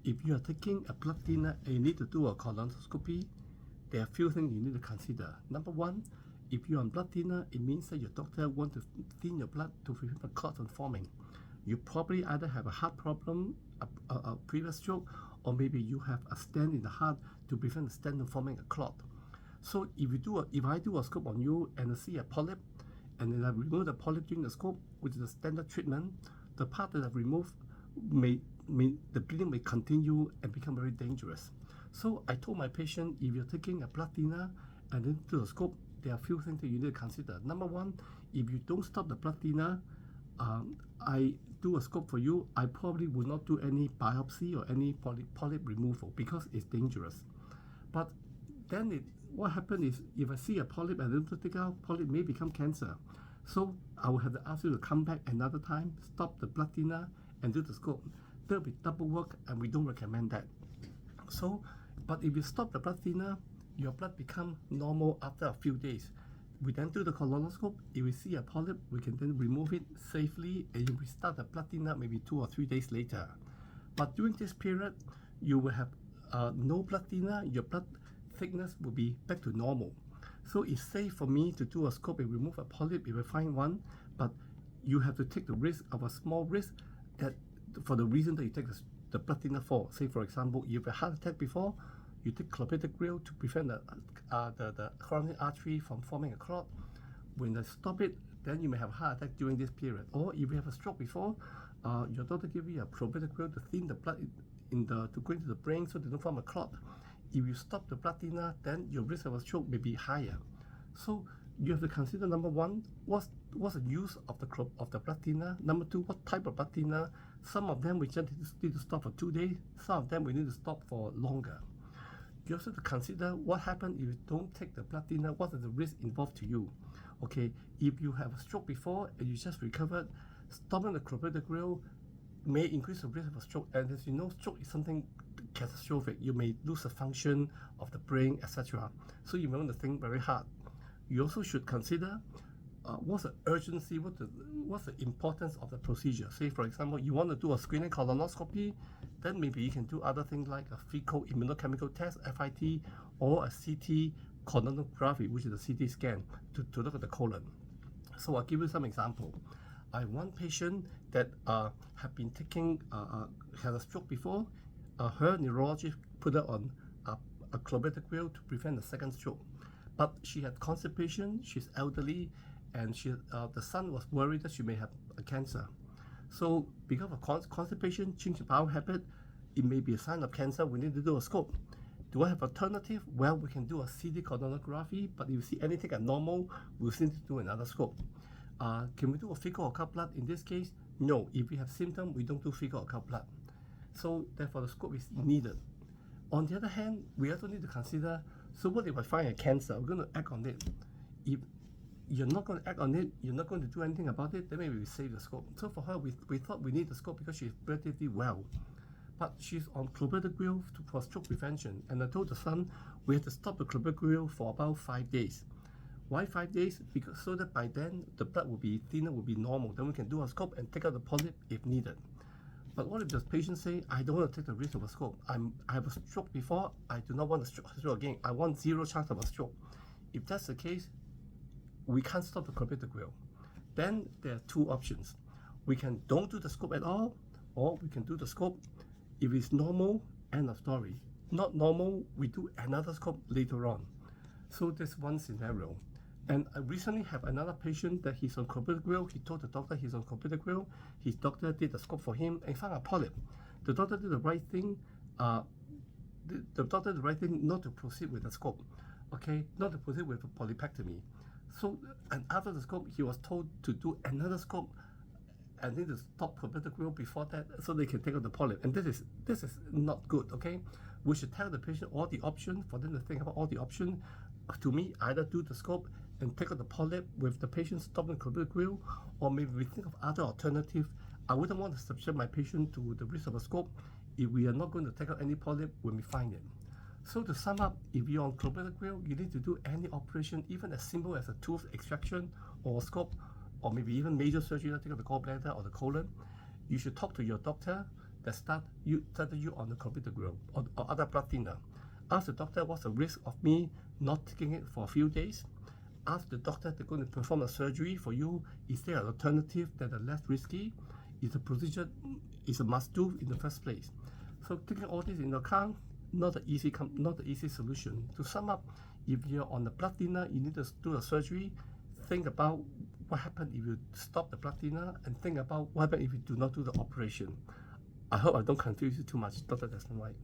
if you are taking a blood thinner and you need to do a colonoscopy, there are a few things you need to consider. Number one, if you're on blood thinner, it means that your doctor wants to thin your blood to prevent the clot from forming. You probably either have a heart problem, a previous stroke, or maybe you have a stent in the heart to prevent the stent from forming a clot. So if I do a scope on you and I see a polyp, and then I remove the polyp during the scope, which is a standard treatment, the part that I've removed the bleeding may continue and become very dangerous. So I told my patient, if you're taking a blood thinner and then do a scope, there are a few things that you need to consider. Number one, if you don't stop the blood thinner, I do a scope for you, I probably will not do any biopsy or any polyp removal because it's dangerous. But then what happens is, if I see a polyp and I don't take out, polyp may become cancer. So I will have to ask you to come back another time, stop the blood thinner, and do the scope. That will be double work, and we don't recommend that. So, but if you stop the blood thinner, your blood becomes normal after a few days. We then do the colonoscope. If we see a polyp, we can then remove it safely, and you restart the blood thinner maybe 2 or 3 days later. But during this period, you will have no blood thinner. Your blood thickness will be back to normal. So it's safe for me to do a scope and remove a polyp if I find one, but you have to take the risk of a small risk that for the reason that you take the blood thinner for. Say for example, if you have a heart attack before, you take clopidogrel to prevent the coronary artery from forming a clot. When they stop it, then you may have a heart attack during this period. Or if you have a stroke before, your doctor give you a clopidogrel to thin the blood to go into the brain so they don't form a clot. If you stop the blood thinner, then your risk of a stroke may be higher. So you have to consider, number one, what's the use of the blood thinner. Number two, what type of blood thinner. Some of them we just need to stop for 2 days. Some of them we need to stop for longer. You also have to consider what happens if you don't take the blood thinner. What is the risk involved to you? Okay, if you have a stroke before and you just recovered, stopping the clopidogrel may increase the risk of a stroke. And as you know, stroke is something catastrophic. You may lose the function of the brain, etc. So you may want to think very hard. You also should consider what's the urgency, what's the importance of the procedure. Say for example, you want to do a screening colonoscopy, then maybe you can do other things like a fecal immunochemical test, FIT, or a CT colonoscopy, which is a CT scan to look at the colon. So I'll give you some example. I have one patient that have been had a stroke before. Her neurologist put her on a clopidogrel to prevent a second stroke. But she had constipation, she's elderly, and the son was worried that she may have a cancer. So because of constipation, change of bowel habit, it may be a sign of cancer. We need to do a scope. Do I have alternative? Well, we can do a CT colonoscopy, but if you see anything abnormal, we'll need to do another scope. Can we do a fecal or cut blood? In this case, no. If we have symptoms, we don't do fecal or cut blood. So therefore, the scope is needed. On the other hand, we also need to consider, so what if I find a cancer? We're going to act on it. If you're not going to act on it, you're not going to do anything about it, then maybe we save the scope. So for her, we thought we need the scope because she's relatively well. But she's on clopidogrel for stroke prevention. And I told the son, we have to stop the clopidogrel for about 5 days. Why 5 days? Because so that by then, the blood will be thinner, will be normal. Then we can do a scope and take out the polyp if needed. But what if the patient say, I don't want to take the risk of a stroke. I have a stroke before, I do not want a stroke again. I want 0 chance of a stroke. If that's the case, we can't stop the clopidogrel. Then there are 2 options. We can don't do the scope at all, or we can do the scope. If it's normal, end of story. Not normal, we do another scope later on. So that's one scenario. And I recently have another patient that he's on clopidogrel. He told the doctor he's on clopidogrel. His doctor did a scope for him and found a polyp. The doctor did the right thing. The doctor did the right thing not to proceed with the scope. Okay, not to proceed with a polypectomy. So, and after the scope, he was told to do another scope and then to stop clopidogrel before that, so they can take out the polyp. And this is not good. Okay, we should tell the patient all the options for them to think about all the options. To me, either do the scope and take out the polyp with the patient stopping clopidogrel, or maybe we think of other alternatives. I wouldn't want to subject my patient to the risk of a scope if we are not going to take out any polyp when we find it. So to sum up, if you're on clopidogrel, you need to do any operation, even as simple as a tooth extraction or a scope, or maybe even major surgery like take out the gallbladder or the colon. You should talk to your doctor that started you on the clopidogrel or other blood thinner. Ask the doctor what's the risk of me not taking it for a few days. Ask the doctor they're going to perform a surgery for you. Is there an alternative that are less risky? Is the procedure is a must do in the first place? So taking all this into account, not an easy solution. To sum up, if you're on the blood thinner, you need to do a surgery. Think about what happens if you stop the blood thinner, and think about what happens if you do not do the operation. I hope I don't confuse you too much. Dr. Desmond White.